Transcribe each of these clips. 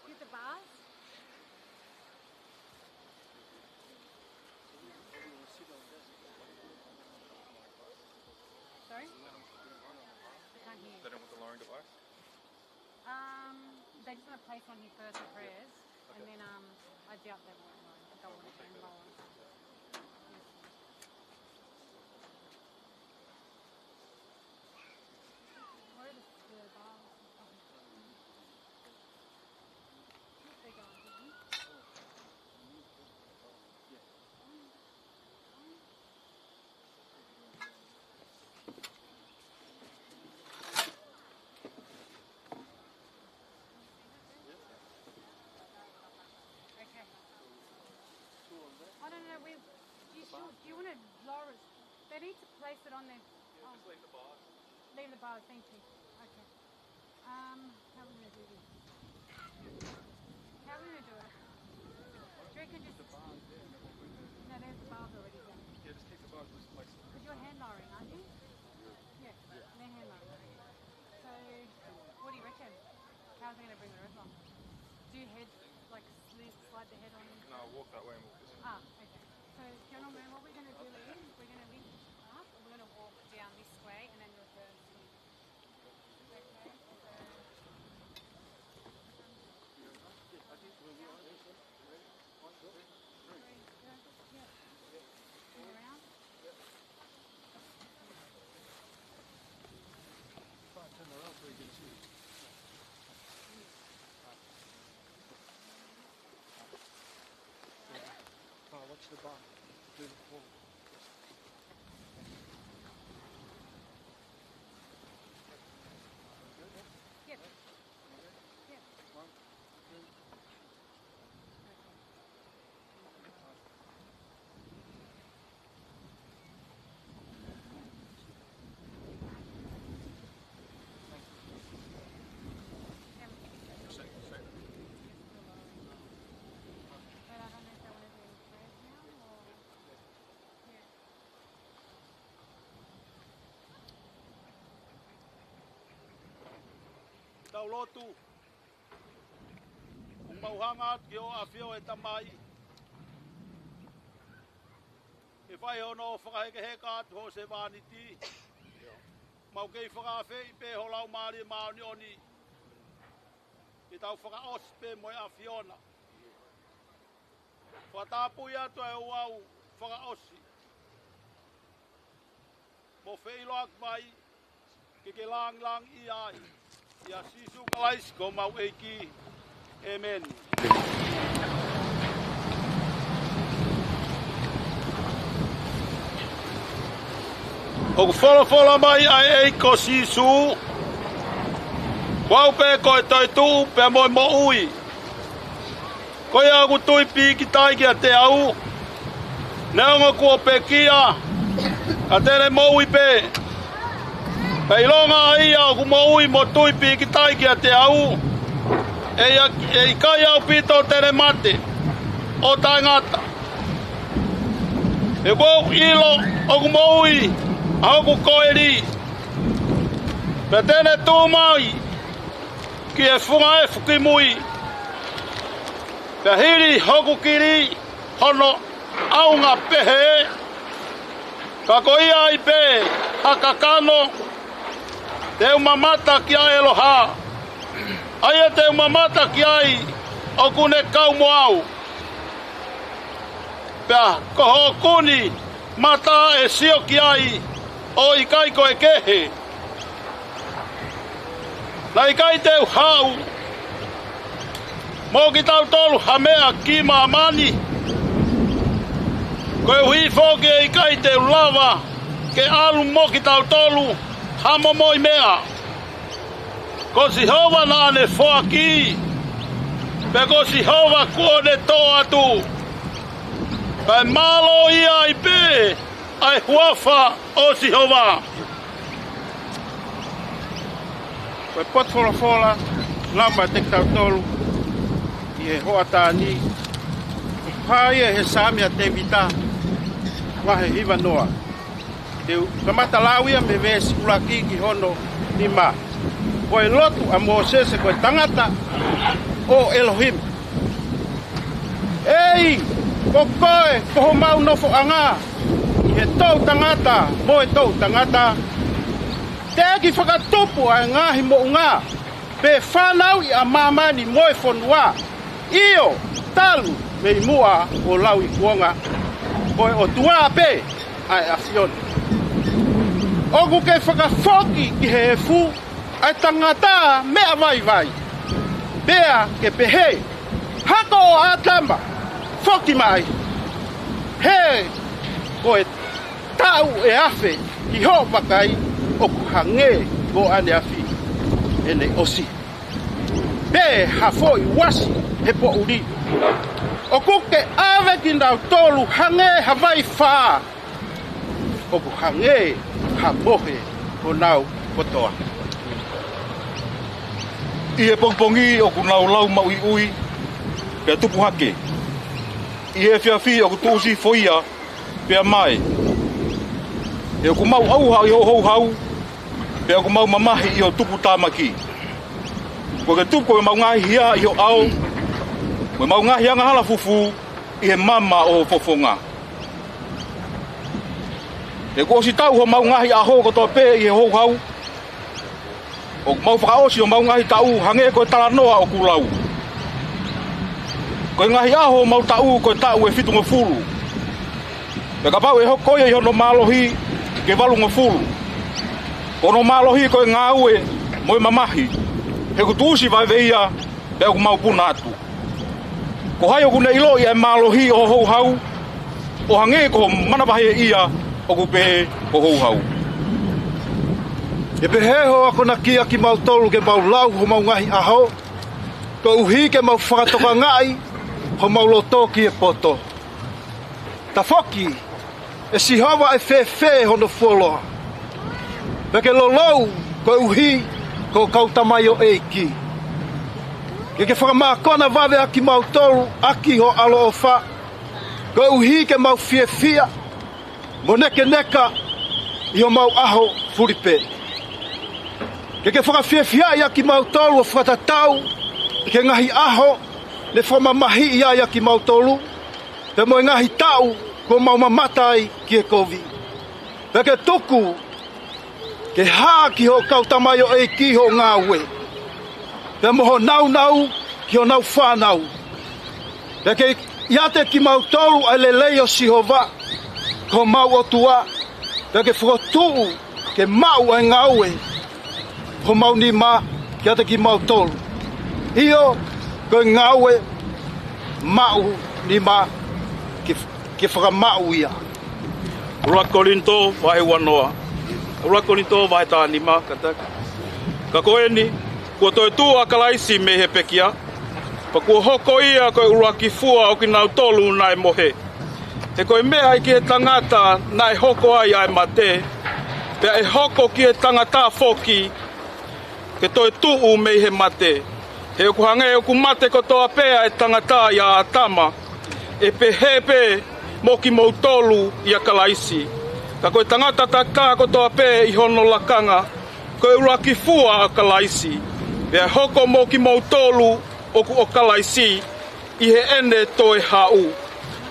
Get the bars? Sorry? I can't hear. They don't want the lowering device? They just want to place on here first for prayers, okay. And then I doubt they won't lower. I don't want to hand lower. Where are the bars? They're going to be. I don't know, do you want to lower it? They need to place it on there. Yeah, just leave the bars. Leave the bars, thank you. Okay. How are we going to do this? How are we going to do it? Do you reckon just... No, there's the bars already there. Yeah, just keep the bars, just place them. Because you're hand lowering, aren't you? Yeah. They're hand lowering. So, what do you reckon? How's it going to bring the roof on? Do you head, like, slide the head on? No, walk that way and walk this way. Ah, okay. So, gentlemen, what we're going to do is we're going to lift up and we're going to walk down this way and then reverse. Okay. Around. Turn around so you can see. Watch the bar. Do the forward. Yep. Yep. 1, 2. Tau lotu. Kung mauhanga ki o awhio e tamai. E whai hono whakahekeheka atu ho se wāniti. Mau kei whakawhi pe ho lau maari maoni oni. Ki tau whakaos pe moe awhiona. Whatapui atu e uau whakaosi. Mo Fe'iloaki Vai ki ke lang lang i ai. Ia sisu kalais ko mau eiki. Amen. O wholofola mai ai eiko sisu. Wau pe koe toi tu pe moi mo ui. Koe aku tui pi ki tai ki a te au. Neonga kua pe kia. A tere mo ui pe. Pei longa ai au ku mo ui mo tui pi ki tai ki a te au. E kai au pito tere mate. O tai ngata. E wau ilo o ku mo ui. Au ku koe ri. Pe tene tū mai. Ki e whunga e whukimui. Pe hiri hoku kiri. Hono aunga pehe. Ka ko ia i pe. Hakakano. Te umamata ki ai eloha. Aia te umamata ki ai o kune kaumo au. Pea koho kuni mata e sio ki ai o i kai ko e kehe. Na i kai te uhau. Mo ki tau tolu hamea ki maamani. Ko e hui foki e i kai te ulava ke alu mo ki tau tolu hamo moi mea. Ko si hova na ane foaki. Pe ko si hova kuone to atu. Pai malo ia i pe. ai huafa o Sihova. Koe pot fola lamba te tautolu i he hoa tāni. Pai e he samia te vita wahe hiva noa. Te kamata lauia me vesi ulaki ki hono ni ma. Koe lotu a Moses koe tangata o Elohim. Ei, koe, koho mau nofo anga. I he tau tangata, mo e tau tangata. Te aki whakatupu a ngahi mo ngā. Pe whanau i a mamani mo e whanua. Io, talu, me i mua o lau i kuonga. Koe o tua pe, ai a fiona. Oku ke whakafoki ki he fu, ai tangata mea vai vai. Bea ke pehe, hako o atamba, foki mai. He, koe tau e afe ki ho pakai o kuhange go ane afi ene osi. Be hafo i wasi he po uri. O kuke ave ki nau tolu hange hawai wha. O kuhange hamohe o nau kotoa. I e pongpongi o ku nau lau maui ui pia tupu hake. I e whiawhi o ku tūsi foia pia mai. E o ku mau auha i ho hou hau pia o ku mau mamahi i o tupu tāmaki. Ko ke tupu e mau ngahi hia i o au me mau ngahi anga hala fufu i he mama o fofonga. E ko si tau ho mau ngahi a ho kotoa pe i he hou hau. O mau whakaosi o mau ngahi tau hange koe tala noa o kulau. Koe ngahi aho mau tau koe tau e fitunga fulu. Me ka pau e hokoia i hono malohi ke valunga fulu. Ono malohi koe ngāue moi mamahi. He kutuusi vai veia pe ku mau puna atu. Ko hai o kune ilo i e malohi o hou hau. O hange ko manawahe ia o kupe o hou hau. E peheho ako na kia ki mau tolu ke mau lau ho mau ngahi aho. Ko uhi ke mau whakatoka ngai ho mau loto ki e poto. Ta foki e si hawa e fe hono fuoloa. Peke lo lau ko uhi ko kautamayo eiki. Ke whakamākona wawe aki mau tolu aki ho alo o wha. Ko uhi ke mau fia mo neke neka i ho mau aho furipe. Ke whakawhiawhia ia ki mau tolu o whakatatau, ke ngahi aho, le whamamahi ia ki mau tolu, pe mo ngahi tau, ko mau mamatai ki e kovi. Pe ke tuku, ke hā ki ho kautamayo e ki ho ngāwe. Pe mo ho nau, ki ho nau whanau. Pe ke iate ki mau tolu a le leo si hova, ko mau o tua, pe ke whakotuu, ke mau e ngāwe. Ho mau ni ma, ki ata ki mau tolu. Io, koe ngāwe, mau ni ma, ki whakamau ia. Urakorinto vai wanoa. Urakorinto vai tāni ma kataka. Ka koe ni, kua toi tū akalaisi me he pekia. Pa kua hoko ia koe uraki fua o ki nau tolu nai mohe. He koe mea i ki he tangata nai hoko ai ai mate. Pea e hoko ki he tangata foki. Ke toi tuu mei he mate. He oku hange oku mate ko toa pea e tangata ia atama. E pe hepe mo ki mou tolu ia kalaisi. Ka koe tangata taka ko toa pea i hono lakanga. Koe uraki fua a kalaisi. Pea hoko mo ki mou tolu oku o kalaisi. I he ene toe hau.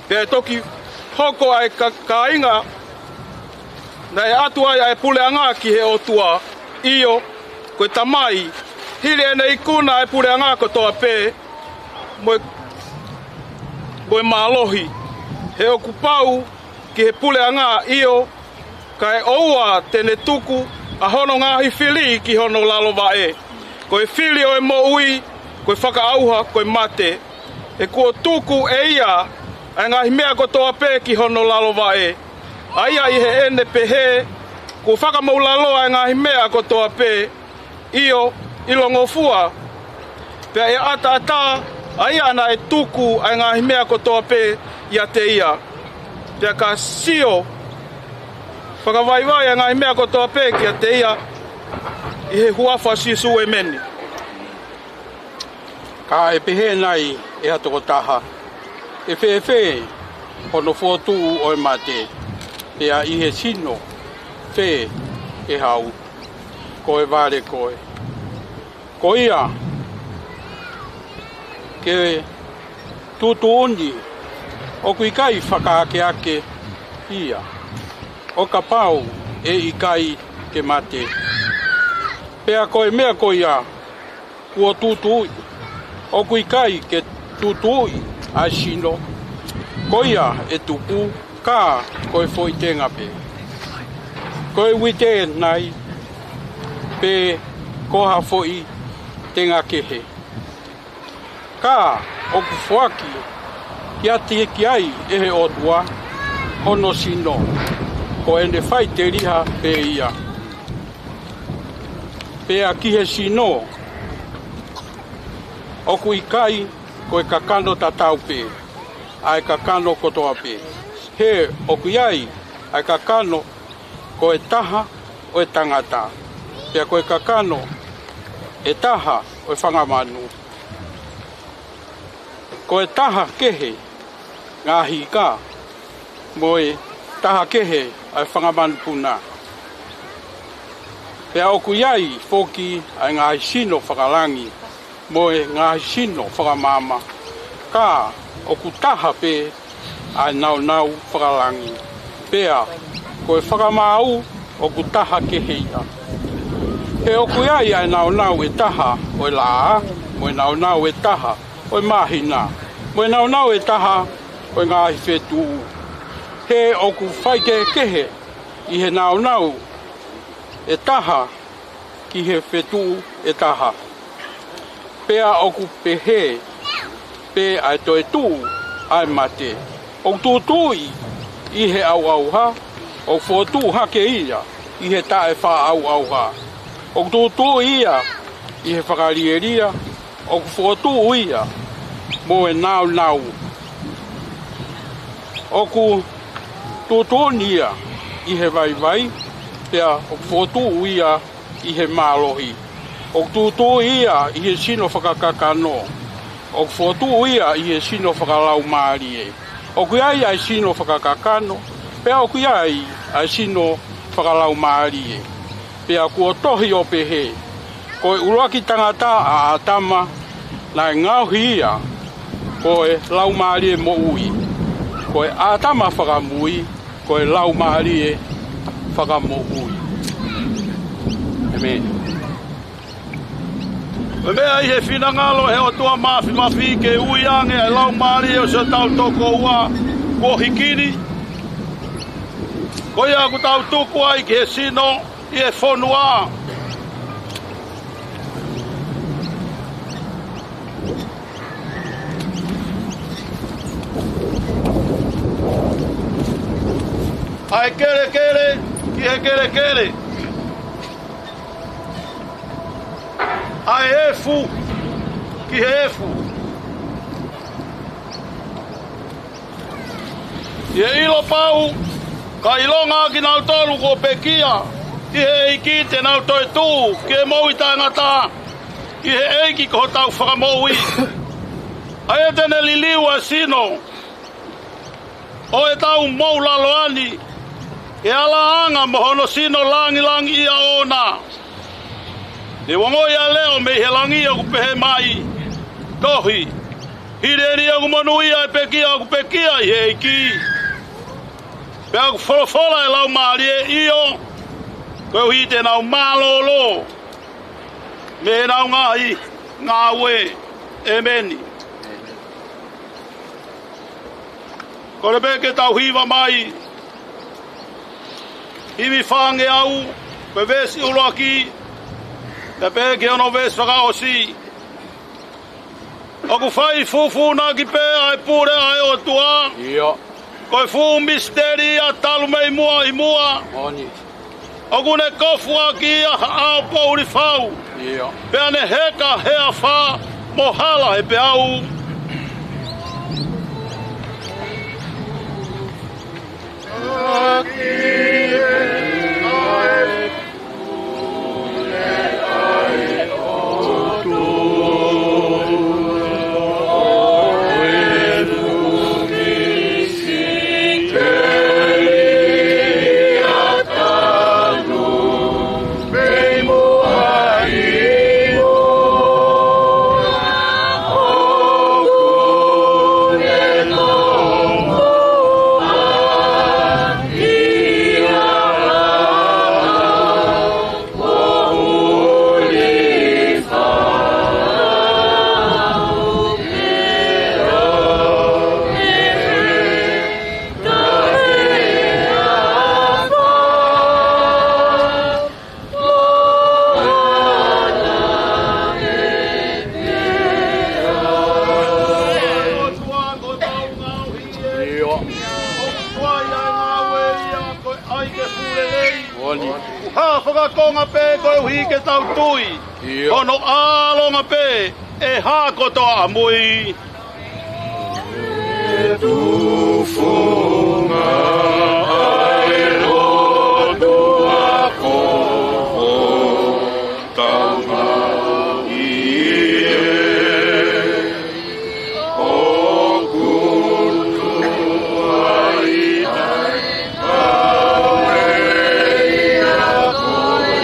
Pea toki hoko ai ka inga. Na e atu ai ai pule anga ki he otua. Io. Koe tamai, hiri ene ikuna e pure anga ko toa pē, moe mālohi. He oku pau ki he pule anga io, ka e oua tene tuku a hono ngahi whili ki hono lalowa e. Koe whili o e mo ui, koe whakaauha, koe mate. E kua tuku e ia, e ngahi mea ko toa pē ki hono lalowa e. Aia i he ene pehe, kua whakamau laloa e ngahi mea ko toa pē, io ilongo fua. Pea e ata, aia ana e tuku ai ngahi mea ko toa pē ia te ia. Pea ka sio Whakawaiwai a ngai mea kotoa pēki a te ia I he huafa sisu e meni. Ka e pehe nai e hatoko taha. E whee hono whotu o e mate. Pea I he sino whee e hau. Ko e vare koe. Ko ia ke tutu undi o kui kai whakaake ake ia. O ka pau e I kai ke mate. Pea koe mea koe ia kua tutui. O kui kai ke tutui a sino. Koe ia e tupu ka koe foi tenga pe. Koe wite nai pe koha foi tenga kehe. Ka o ku fuaki kia te ki ai e he otua hono sino. Ko ene whai te riha pe ia. Pea ki he sino. O kui kai koe kakano tatau pe. Ai kakano kotoa pe. He o kui ai ai kakano koe taha o e tangata. Pea koe kakano e taha o e whangamanu. Koe taha kehe ngā hika moe taha kehe ai whangamanu puna. Pea oku iai foki ai ngā sino whakalangi moe ngā sino whakamama. Ka oku taha pe ai nau whakalangi. Pea koe whakamau oku taha kehe ia. He oku iai ai nau e taha o e laa, moe nau e taha o e mahina. Moe nau e taha o e ngā whetu. He oku whaike kehe I he nau e taha ki he whetu e taha. Pea oku pehe pe ai toi tu ai mate. O tutui I he au ha. O whotu hake ia I he tae wha au ha. O tutu ia I he whakarieria. O whotu ia mo e nau. O ku tutuni ia I he vai. Pea o whotu ia I he mālohi. O tutu ia I he sino whakakakano. O whotu ia I he sino whakalau mārie. O kuiai ai sino whakakakano. Pea o kuiai ai sino whakalau mārie. Pea kua tohi o pehe. Koe uruaki tangata a atama nai ngauhi ia. Koe lau mārie mo ui. Koe atama whakamui. Koe lau mārie whakamo ui. Amen. Me mea I he whinangalo he o tua mafi ke ui ange ai lau mārie o se tau toko ua kua hikini. Ko ia ku tau tuku ai ki he sino I he whonua. Ai kere ki he kere. Ai efu ki he efu. Ie ilo pau ka ilonga ki nau tolu ko pekia. Ki he iki te nau toi tu ki he moui tangata. Ki he eiki ko tau whakamoui. Ai e tene liliu a sino. O e tau mou laloani. E ala anga mohono sino langi ia ona. Ne wango ia leo me he langi aku pehe mai. Tohi. Hireri aku manuia e pekia aku pekia I he iki. Pe aku wholofola e lau maarie io. Koe hui te nau malolo. Me he nau ngahi. Ngāwe. E meni. Kore peke tau hiva mai. Hivi whange au. Pe vesi uloaki. Te peke ono vesi whakaosi. Oku whai fufu na ki pe ai pure ai o tua. Ia. Koe fu misteri a talu mei mua I mua. Oni. Oku ne kofua ki a au pouri whau. Ia. Pea ne heka hea wha mohala he pe au. Aki Oli. Ha whakakonga pē koe uhi ke tau tui. Kono ālonga pē e hā koto a mui. E tu funga ai roto a koho tauma i e o kutu ai awe ia koe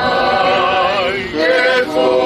ai ke koe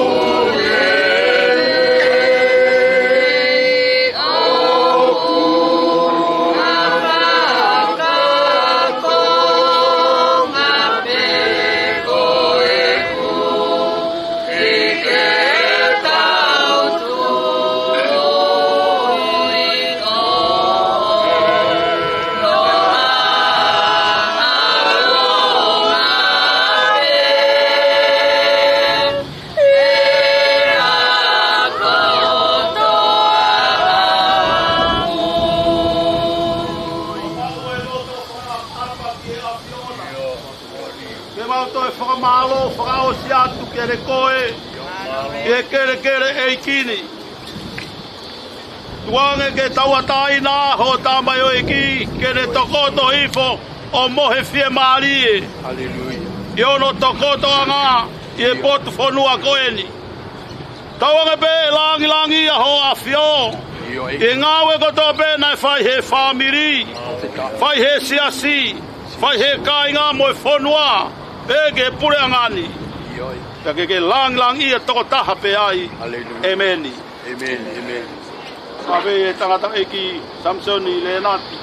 Malo whakao si atu kere koe, ke kere e kini. Tuange ke tauatai nā ho tāmai o eki, kere tokoto hifo o mohe fie maari e. Hallelujah. I ono tokoto anga, i e potu whanua koeni. Tauange pe langi a ho a fio. I ngāwe koto pe nai whai he whamiri, whai he siasi, whai he kāinga moe whanua. Ege pure angani. Ta ke lang ia toko taha pe ai. Amen. Amen. Sabe e tangata eki Samsoni le nati.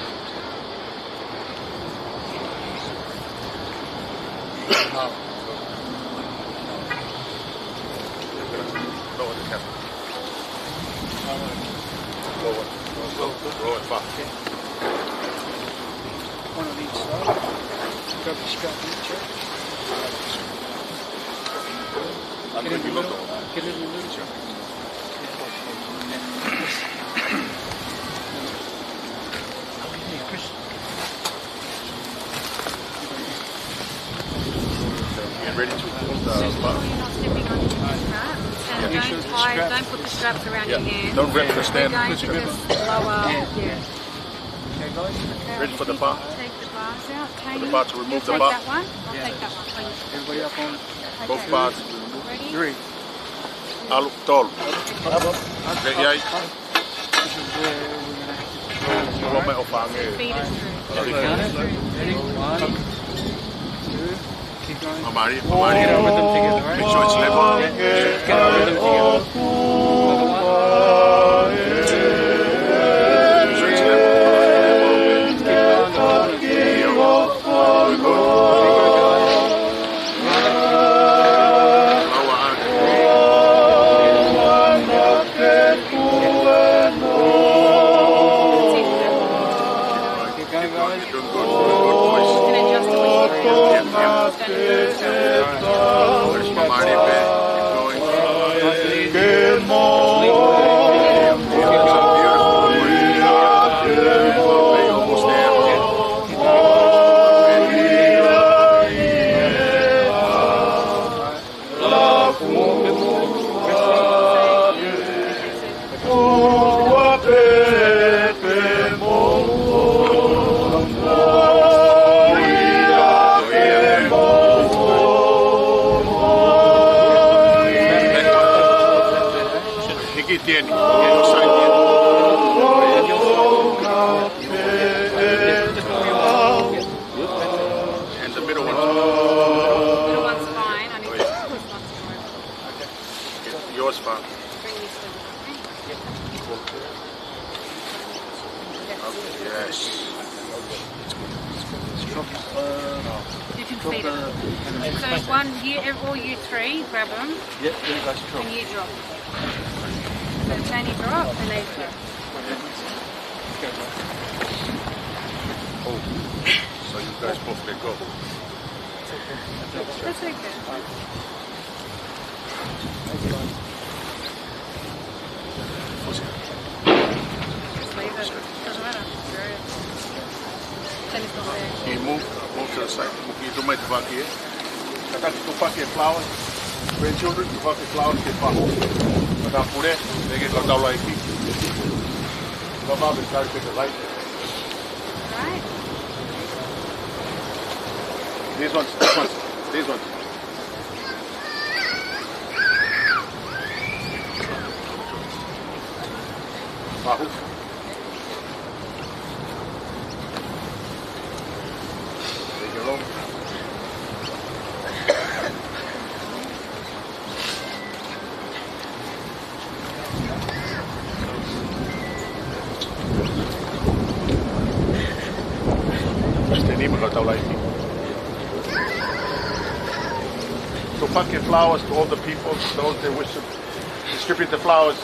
Roll it back. One on each side. Grab the strap each other. Get in the middle. Get in the middle. Hey, Chris. Get ready to hold the You're button. not stepping on the strap. And Make sure don't the tie, strap- don't put the straps around your hand. Don't rip the stand. We're going to just lower. Okay, guys. Okay, Ready for the you bar? Take the bars out. Tiny, the bar to remove the take bar? that one. I'll take that one, please. Everybody up on Both Okay. parts. Ready? 3. Alu tol. Yai. This is where we're going to have to Rome o whange. Feed us through. Okay, count it. Ready? 1, 2. Keep going. Amari. Get our rhythm together, right? Make sure it's level. Yeah. Get our rhythm together. Another one. Make sure it's level. Keep going. Keep going, guys. You can adjust it when you're And the middle one. Middle one's fine. I need to this one's fine. Yours fine. Bring this to Yes. You can feed it. So all year 3, grab them Yeah, guys, drop. and you drop. So Tony drop and they drop. Oh. So you guys both let go. That's okay. Just leave it. Doesn't matter. Then it's not there. Can you move? Move to the side. You might have here. I got to pack your flowers. Grandchildren, you pack your flowers, get back home. I got put it, they get got down like me. Come out and try to take the light. Right. These ones. Bahu. Take it along. So pack your flowers to all the people, those that wish to distribute the flowers.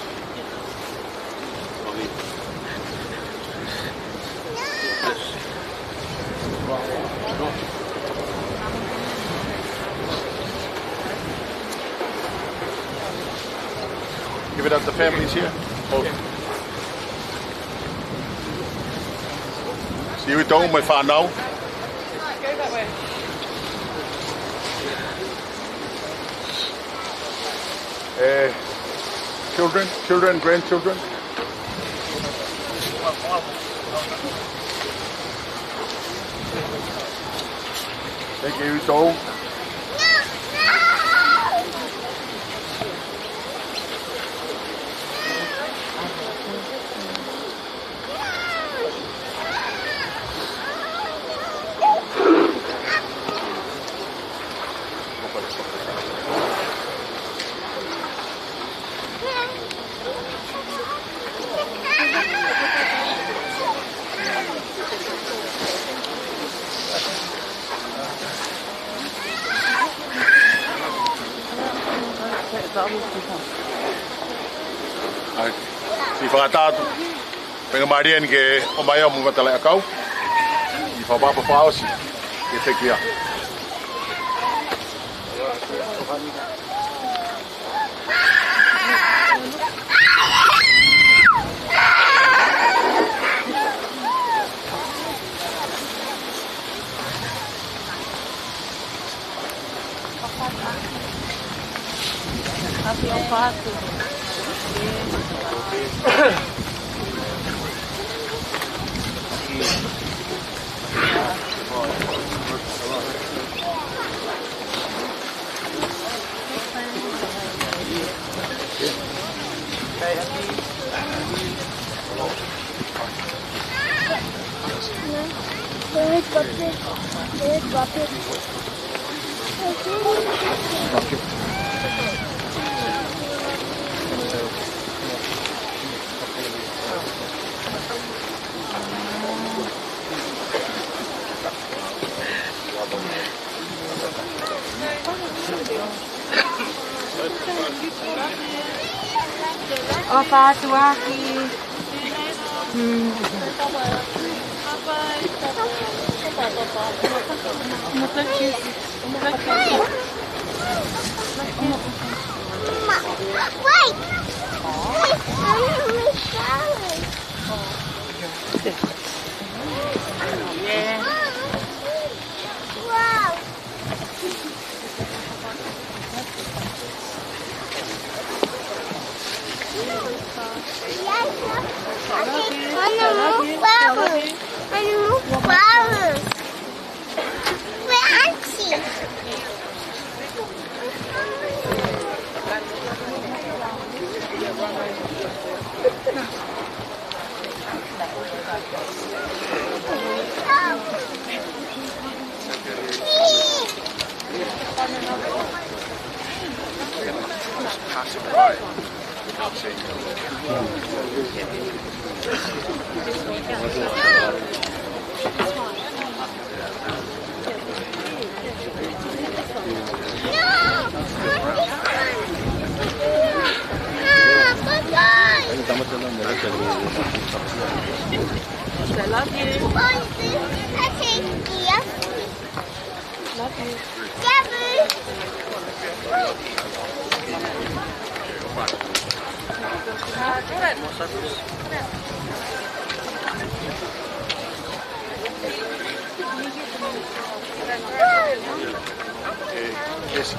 Give it up to families here. See you doing my fan now. Go that way. Children, grandchildren. Thank you, so. Si whakatatu, penga marian ke o mai amu matalai akau, I whapapa whaosi, ke whikia. Happy on pato. O Fe'iloaki. Wait! Yeah. Wow! Flowers. Where are she? I love you. Love you. esi.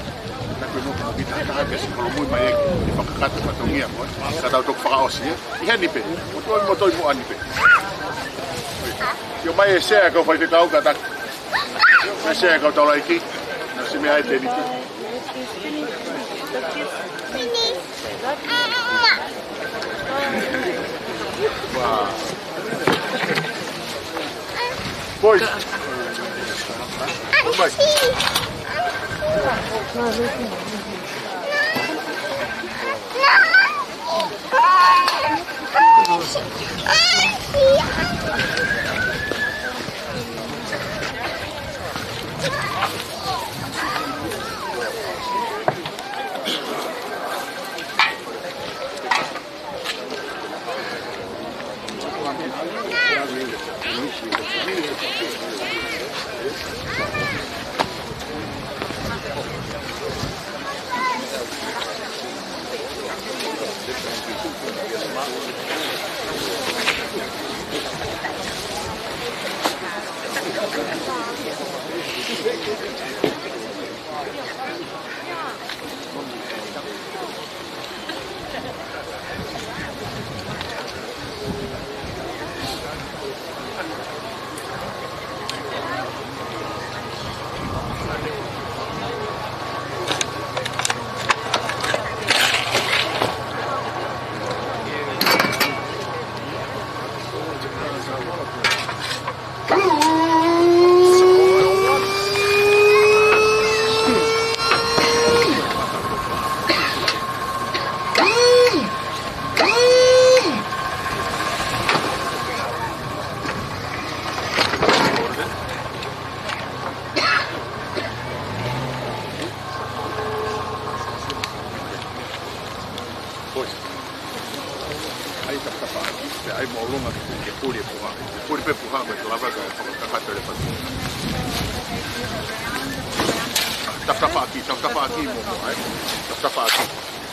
Nako no ko kita ka pesi ko mo mai e pakakata patongia mo. Ka tau tok whakaosi e. Ihe ni pe. Motoi mo ani pe. Yo mai e sea ko fai te kau ka tak. E sea ko tau lai ki. Na si me ai te ni pe. Wow. Boys. Boys.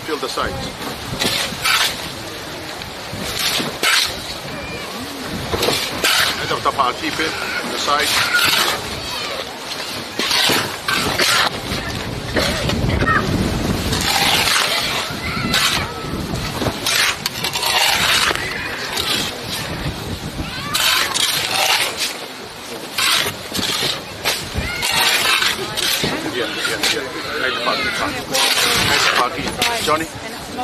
Feel the sides. Tap keep it on the side. Johnny,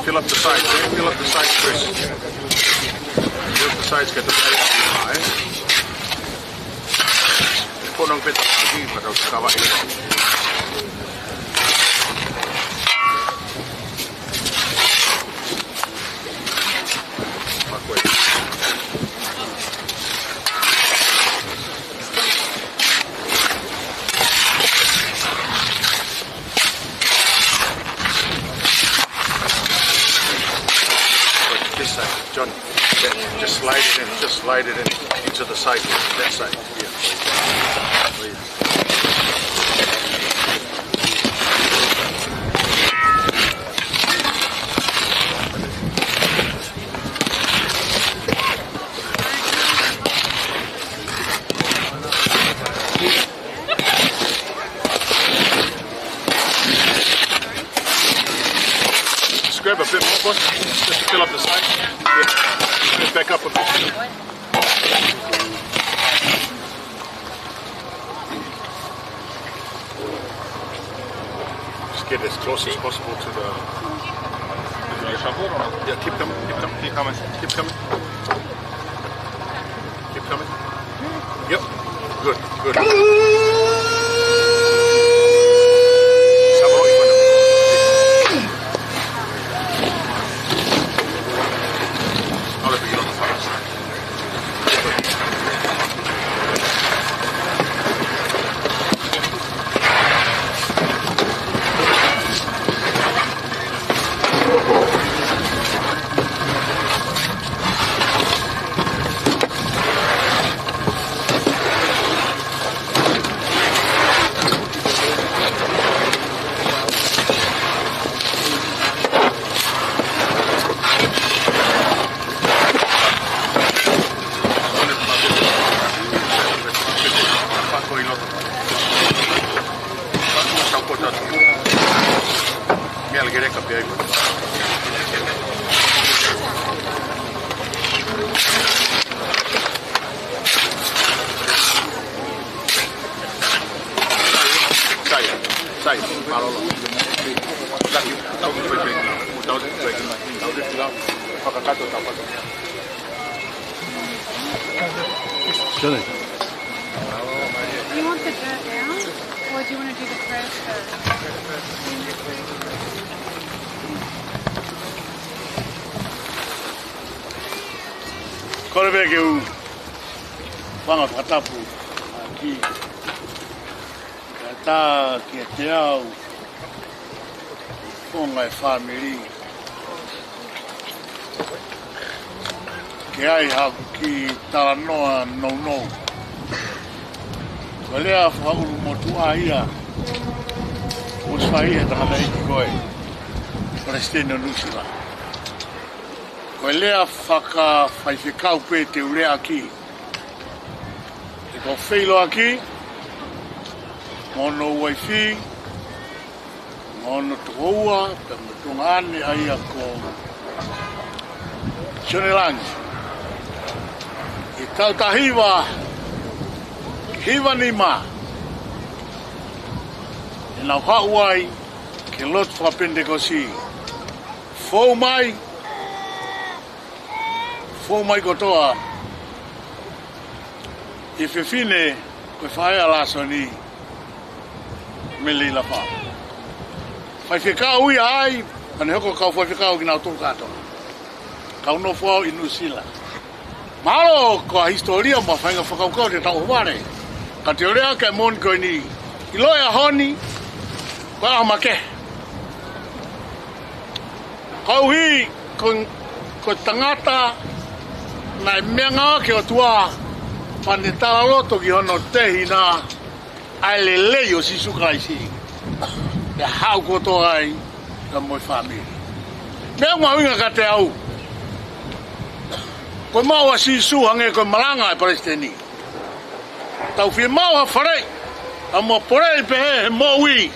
fill up the sides. Fill up the sides, Chris. Fill up the sides, get the sides high. Put on bit of but I'll cover it. John, just slide it in into the side, that side. Yeah, please. Just grab a bit more, boss, just to fill up the side. Yeah. Back up a bit. Just get as close as possible to the... Yeah, keep coming. Keep coming. Yep. Good. Fe'iloaki Vai. Kela kere ka pia ko. Sai, malolo. Daqui, tá o que foi feito. Tá o que foi feito. Tá o que foi feito. Fakakato tá pato. Shone. Do you want the dirt down, or do you want to do the prayers first? Kore be ke u wanga patapu aki kata ke te au fonga e family ke ai ha ki tala noa no Valea whauru motua ia o sai e tanga nei ki koe Palestina nusila koe lea whaka whaiwhekau pe te urea ki e ko Fe'iloaki mono waifi mono tuhoua pe mutunga ane aia ko Ceremonial i tau tahiwa hiwa ni ma e nau hauai ke lot whapende ko si fōu mai kotoa i whiwhine koe whaea laso ni me li la wha whai whikau ia ai ane hoko kau whai whikau ki nau tō katoa kau no whau i Nusila malo ko a historia ma whainga whakaukau te tau ware ka te orea kai mon koe ni i loia honi koe a make kau hi ko tangata na mea ngā ke o tua pane tala loto ki hono tehi na ai le leo si sukaisi e hau koto ai ka moi family mea ngā winga ka te au koe maua si su hange koe malanga e Palestini tau fie maua wharei a mua porei pehe he moui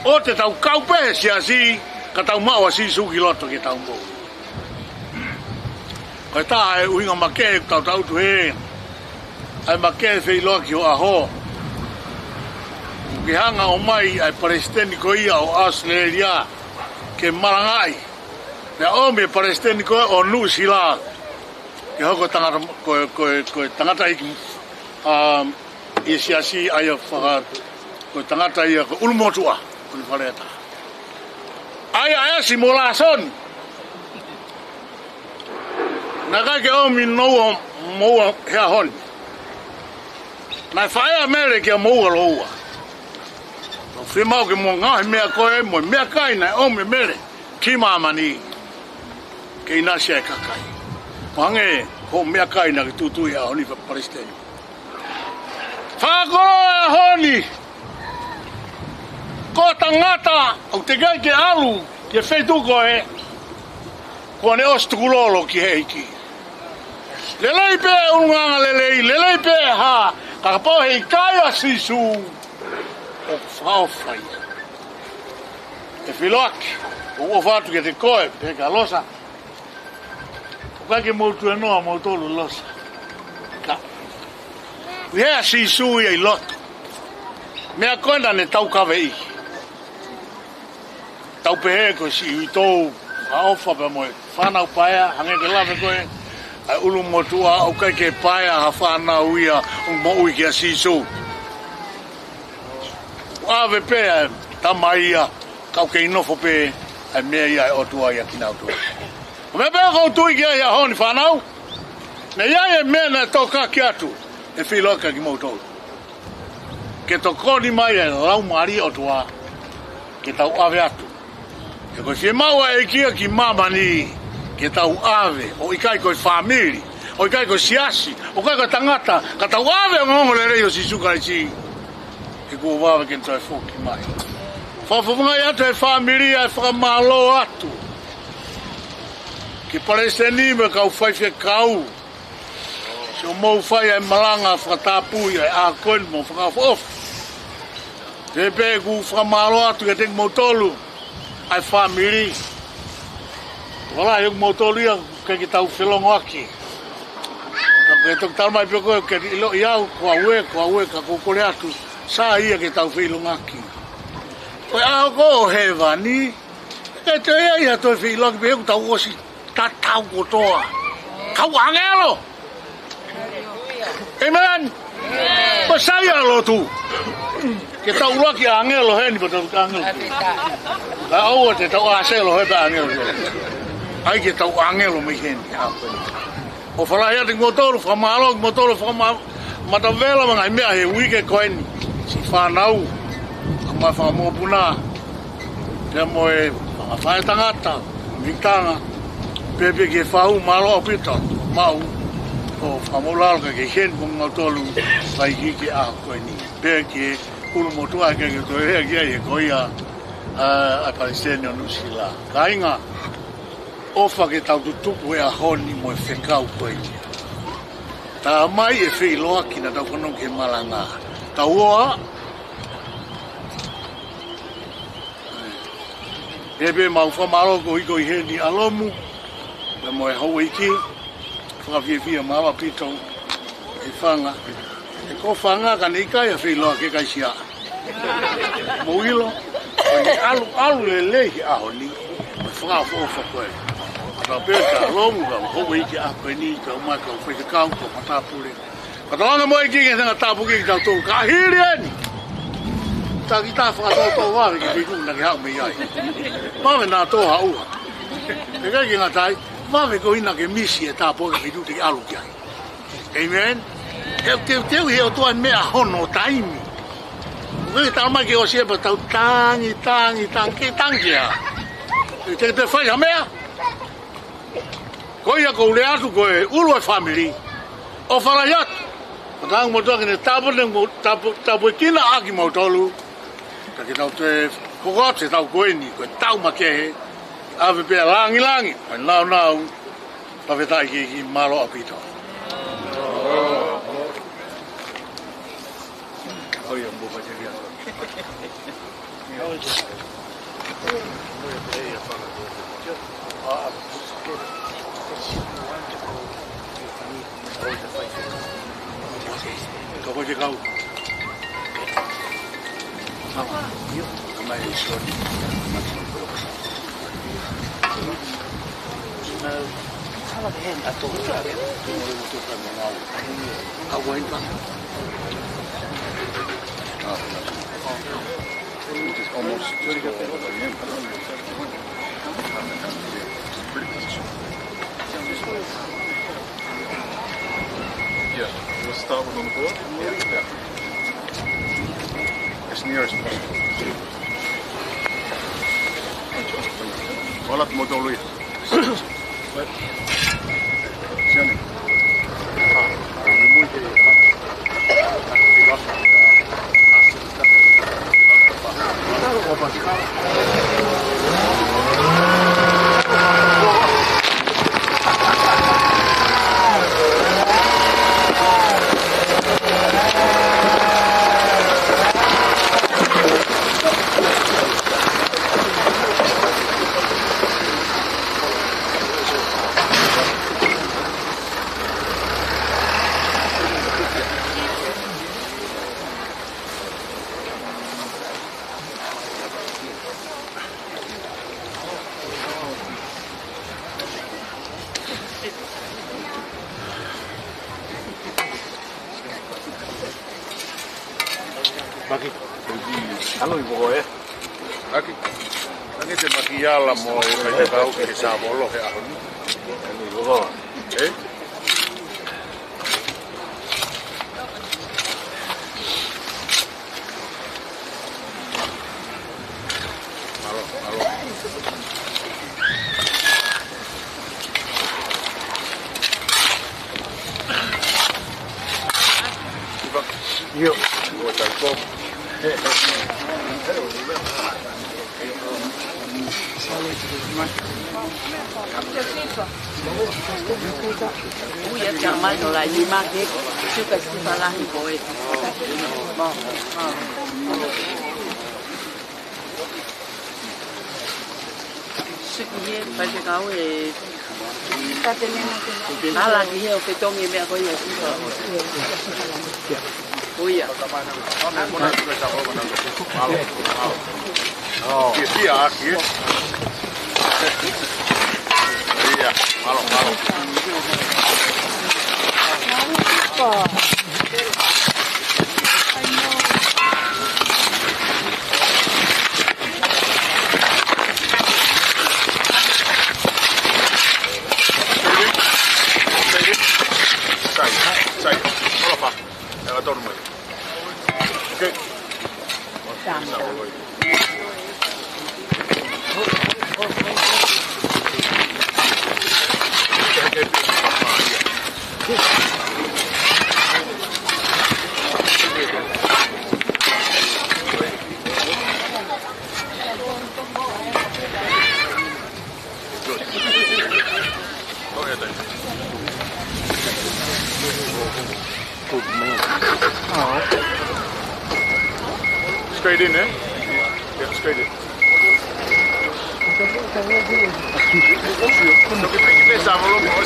o te tau kaupe si asi ka tau maua si su ki loto ki tau mou koe taha e uhinga make tau tau tu he ai make Fe'iloaki o aho ki hanga o mai ai Palestini ko ia o Australia ke marangai me ome Palestini ko o Nusila ke hoko tangata koe tangata iki i siasi ai whaka koe tangata ia ko ulmotua koe whareata ai si mola son na kai ke omi noua moua hea honi na whaea mere ke moua loua whimau ke mo ngahi mea koe mo mea kai na omi mere ki mamani ke inasia e kakai Mange ho mea kai na ki tutui a honi Palestini. Whakoro a honi! Ko tangata au te gai ke alu ke wheituko e kua ne ostukulolo ki heiki. Lelei pe ununganga lelei pe ha kakapau hei kai a sisu o whaofai. E Fe'iloaki o whatu ke te koe pe ka losa Kake moutu e noa moutolu losa. Ka. Hea si sui ai loto. Mea koenda ne tau kawe i. Tau pehe ko si ui tou. Haofa pe moe. Whanau paea, hange ke lawe koe. Ai ulu motua au kai ke paea ha whanau ia. Mo ui kia si su. Awe pea tama ia. Kau ke inofo pe. Ai mea ia e otua ia kinau tua. Me pēr kau tui kia ia honi whanau. Ne iai e mea na toka ki atu. E Fe'iloaki ki mautou. Ke tokoni mai e lau mari o tua. Ke tau ave atu. E koe fie maua e kia ki mamani. Ke tau ave. O ikai koe family. O ikai koe siasi. O kai koe tangata. Ka tau ave o ngongo le rei o si sukai si. E kua wawe ke ntoe foki mai. Whawhawungai atu e family e whakamalo atu. Ki Palestini me kau whaiwhe kau. So mou whai ai malanga whakatapui ai a koen mo whakafof. Te pē ku whakamalo atu ke teki mautolu. ai family. Wala yung motolia kay kita Fe'iloaki. Ito tal mai peko ke ilo iau ko awe ka kokole atu. Sa ia kita Fe'iloaki. Ko a ko hevani. Ito ia to Fe'iloaki be tau ko si tatau ko toa. Kau angelo. Amen. Pasaya lo tu. Kita ulaki angelo he ni betul angelo. La o te tau aselo he ba angelo. Ai kita angelo me hen. O fala ya de motor famalo matavela mangai mea he wike koen. Si fanau. Ma famo puna. Te moe fa tangata. Mitanga. Pepe ke fau malo pita. Mau. O famolal ka ke hen mong tolu vai ki a ko ni pe ke ulu motua ke to e ke ko ia a palestinian no sila kainga ofa ke tau tupu e a honi mo fekau ko ia ta mai e Fe'iloaki na tau kono ke malanga taua ebe mau famalo ko i heni alomu le mo e ho iki Fia mawa pito e fanga e ko fanga ka nei kai Fe'iloaki kai sia mo ilo alu le a honi fra fo ko ta peta lomu ga ho iki a ko ni ka ma ka fe ka ko mata pule ka ta nga mo iki ke nga ta pu ki ta to ka hiriani ta ki ta fra to wa ki ku na ga me ai ma na to ha u e ga ki nga tai Vave ko ina ke misi e tā poka ki tuti alu ki ai. Amen. Teu he o tua mea hono taimi. Ui tā mai ke o siepa tau tangi a. Te whai ha mea. Ko ia ko ule atu ko e ulu e family. O wharai atu. O tāngu mo tuaki ne tapu e kina aki mau tolu. Ta ki tau te kokote tau koeni ko e tau makehe. Ave pe langi, nau, ave tai ki malo apito. Oh ya, mbo pa dia. Kau je kau. Apa? Yuk, kemai sorry. Salah hen atau apa? Mulai mutu kan mau. Awain pak. It is almost Yeah, we'll start with on the board. Yeah. As near as possible. Olet motolui. Siani. Maki. Alo ibu ya. Aki. Ani te maki ala mo e me te tau ke sa bolo he ahon. Ani ibu. Eh? Alo. Yo. Vou estar com. Uia te amai no lai ni make, tuka si falahi koe. suki he, pai te kau e... Ala ki he o te tongi mea koi e sipa. Uia. Kia aki. Ia, malo. Sai, malo fa. Ela dorme. Ok. Straight in, eh? Yeah, straight in. Lo che pensavo lo può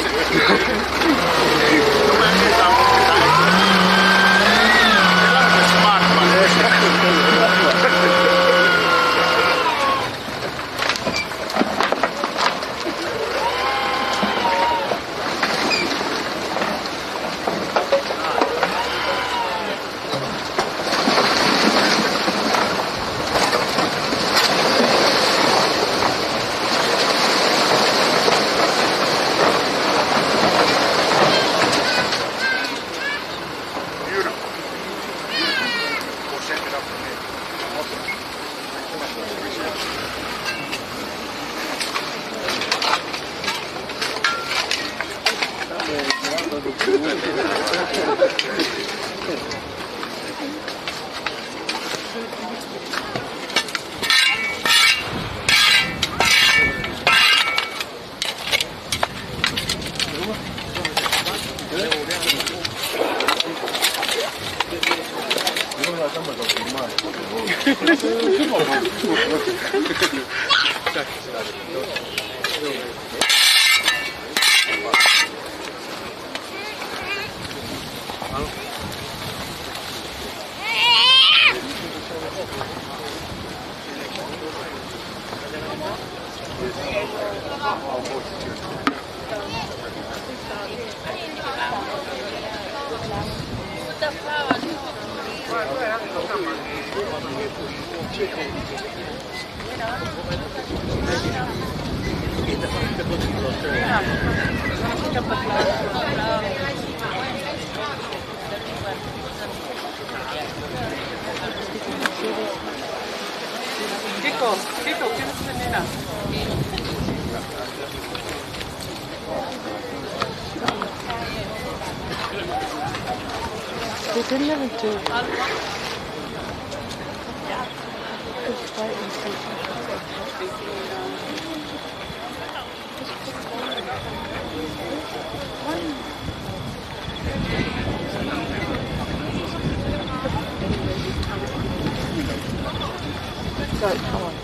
Kiko, ¿quieres venir? They didn't even do it. Just fight and Sorry, come on.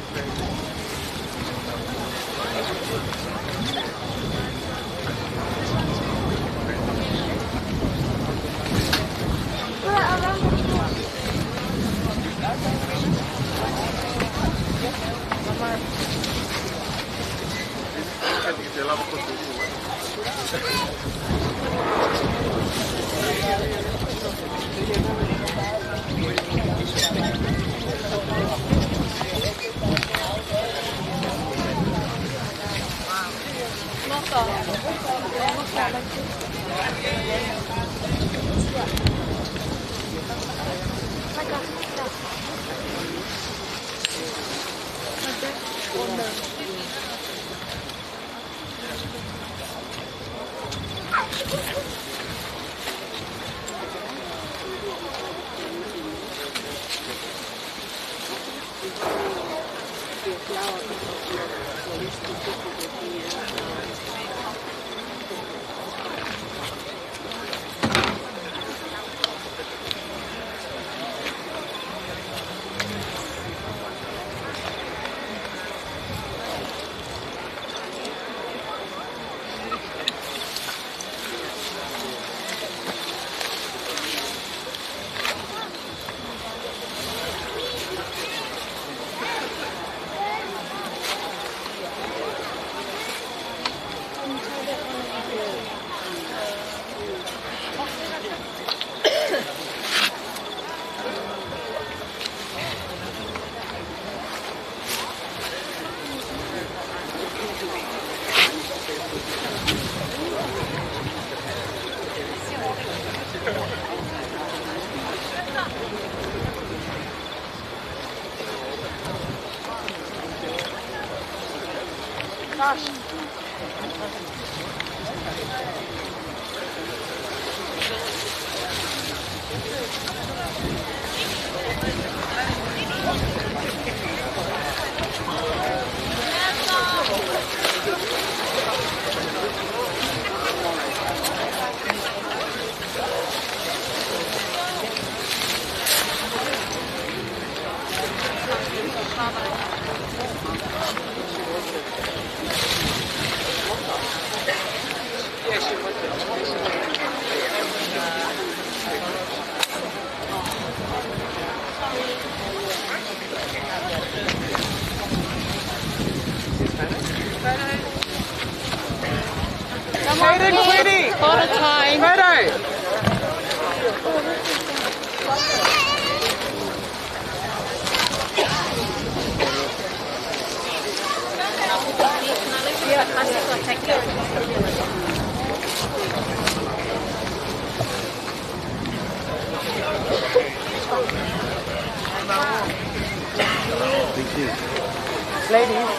Photo time.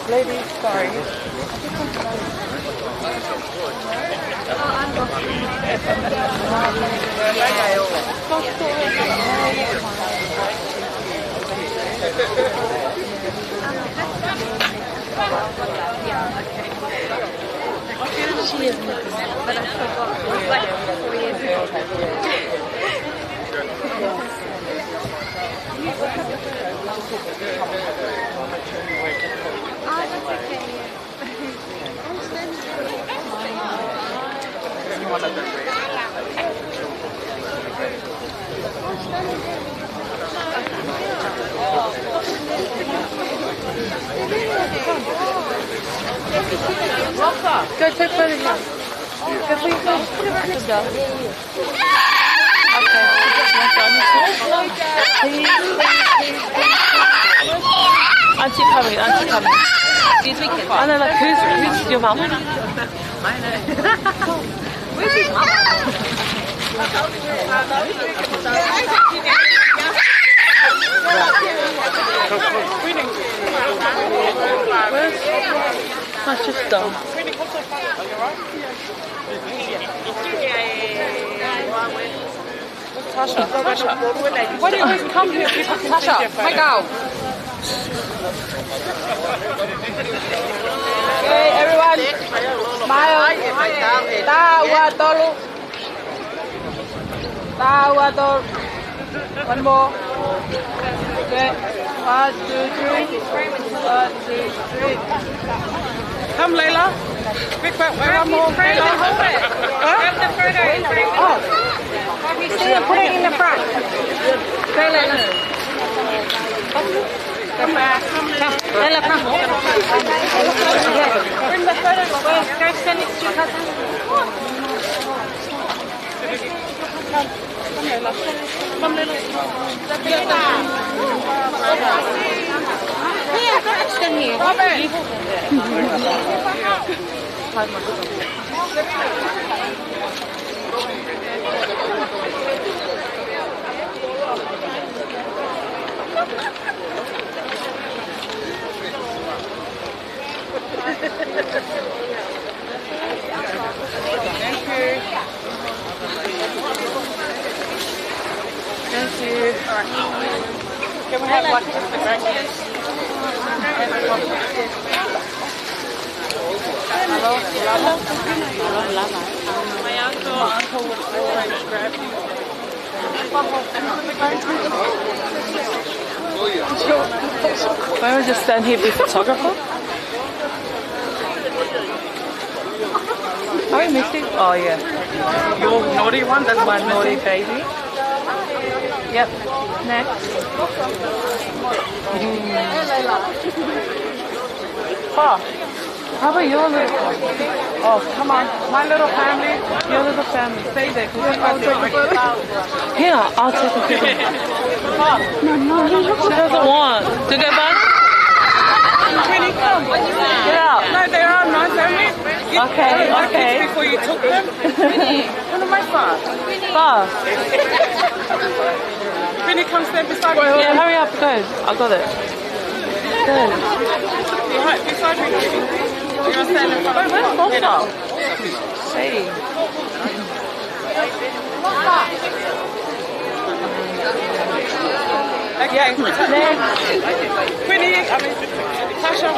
Ladies, sorry. She is looking at it, but I forgot. It was like 4 years ago. Go take photos now. Go please go. Just go. Okay. Auntie coming. Excuse me, kids. I know, like, who's your mum? Where's his mom? That's just dumb. Tasha. Why do you always come here? Tasha, my girl. Okay, everyone. Smile. Tawa. One more. Okay. 1, 2, 3. 1, 2, 3. Come, Layla. Quick, one more. Layla, hold it. Grab the photo and frame it. Oh. Have you seen it? Put it in the front. Go, Layla. Come back. Layla, come. Bring the photo. Go send it to your cousin. Come, Layla. Yeah, that's in here. Thank you. Can we have like just the grandkids? My uncle would always grab you. Why don't we just stand here and be photographer? Are we missing? Oh yeah. Your naughty one, that's my naughty baby. Yep. Next. Oh, how about your little family? Oh, come on. My little family, your little family. Stay there. Here, I'll take a picture. No. She doesn't want. To go back? Winnie, come. Get out. No, they are nice, family. Okay. Before you took them. When am I fast? Fast. Winnie, come stand beside me. Yeah, hurry up, go. I got it. Go. You're right beside me, Winnie. You want to Where's Floral? See. Okay. Winnie, Tasha,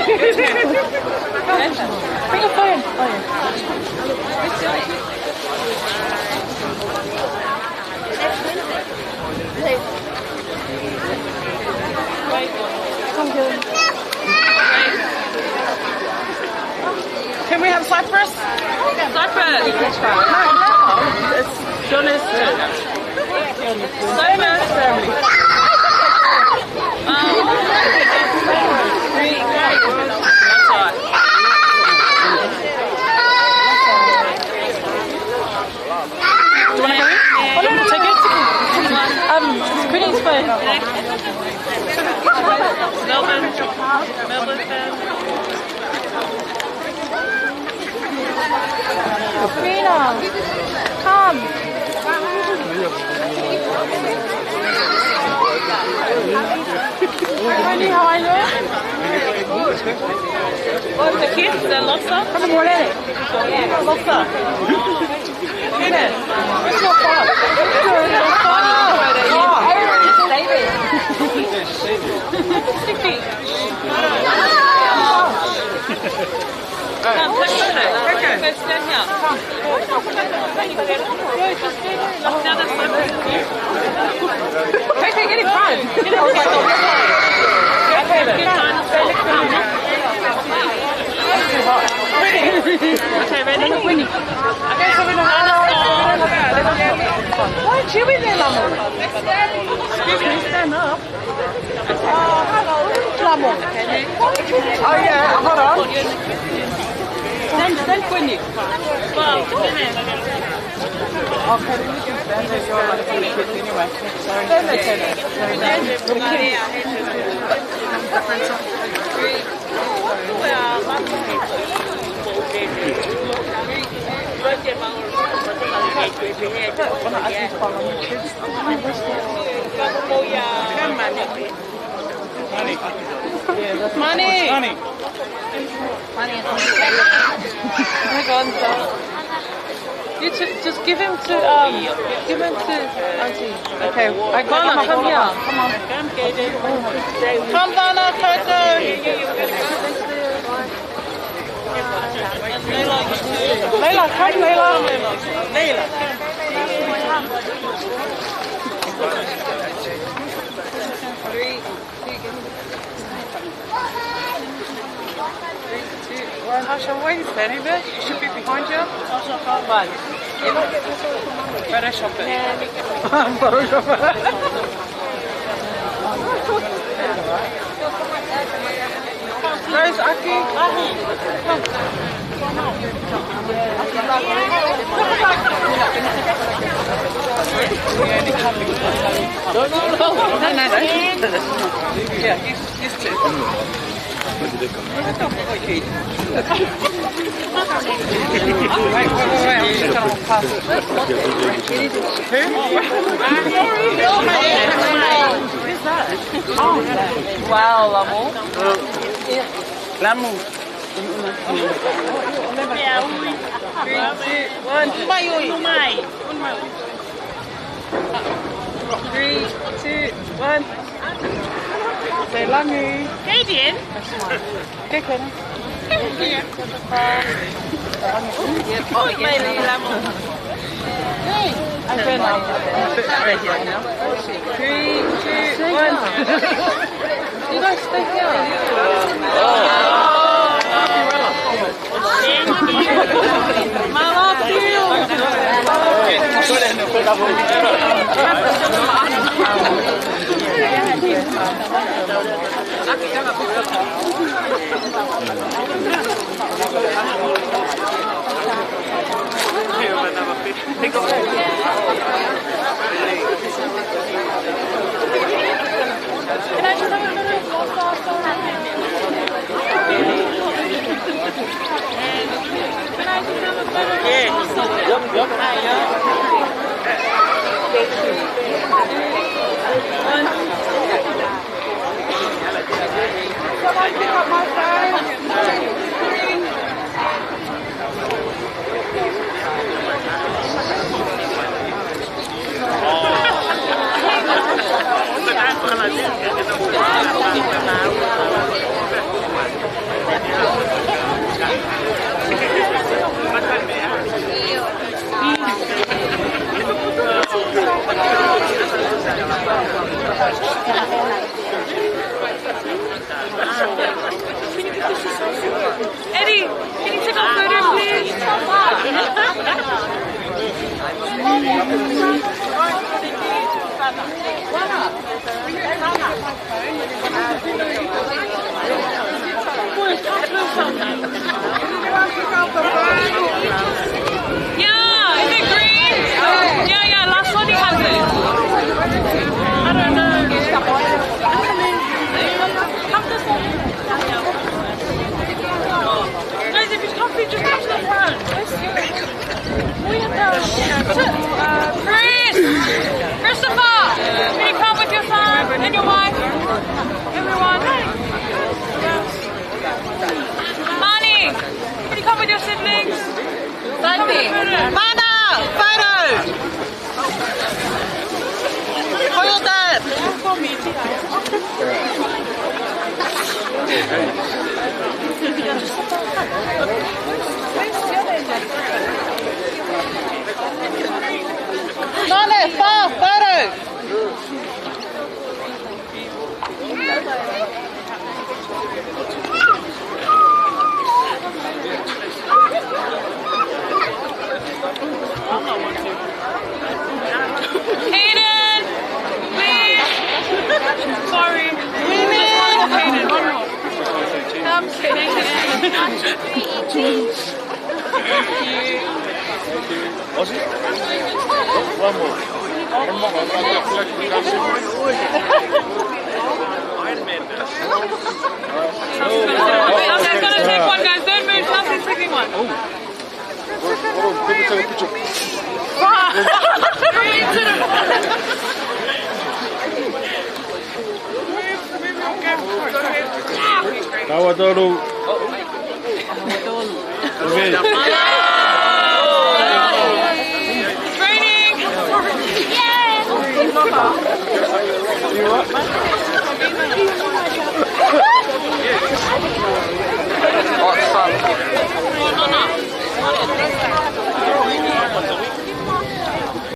Bring a phone. can we have Cyprus? Cyprus. It's Jonas. Cyprus family. Do you want to go in? Oh, no, take it. Queenie's phone. Melbourne. Rena, come. Honey, how are you? Oh, the kids, the lobster? Come on, Morelli. Lobster. Enes, where's your phone? Come, let's stand here. Okay, get in front. Okay, then. Okay, ready? Winnie. Okay, so we don't why aren't you in there, Lamo? Excuse me, stand up. Hello, Lamo. Oh, yeah, hold on. Stand, Winnie. Well, Okay, you can stand there. You're like a kid anyway. Sorry. Money. Hang on, you just give him to Auntie. Okay, come here. Come on. Come down, Coco. Layla, come, Layla. Tasha, where are you standing there? You should be behind you. One. Photoshop it. Photoshop it. Where's Aki? No. Yeah, he's two. Wait. I'm just going to pass it. Who's that? Oh, wow, Lamu. Lamu. 3, 2, 1. Say Lamu. Kaden. Okay, Kaden. Maybe Lamu. I'm good now. 3, 2, 1. You guys stay here. Mama, Can I just have a minute? Someone pick up my phone. Mana, photo. Hold that. None, photo. Hayden, please. Sorry. Hayden, one more. I'm kidding. One more. Chelsea's gonna take one, guys. Don't move. Chelsea's taking one. Tawadoro. Training! Yeah!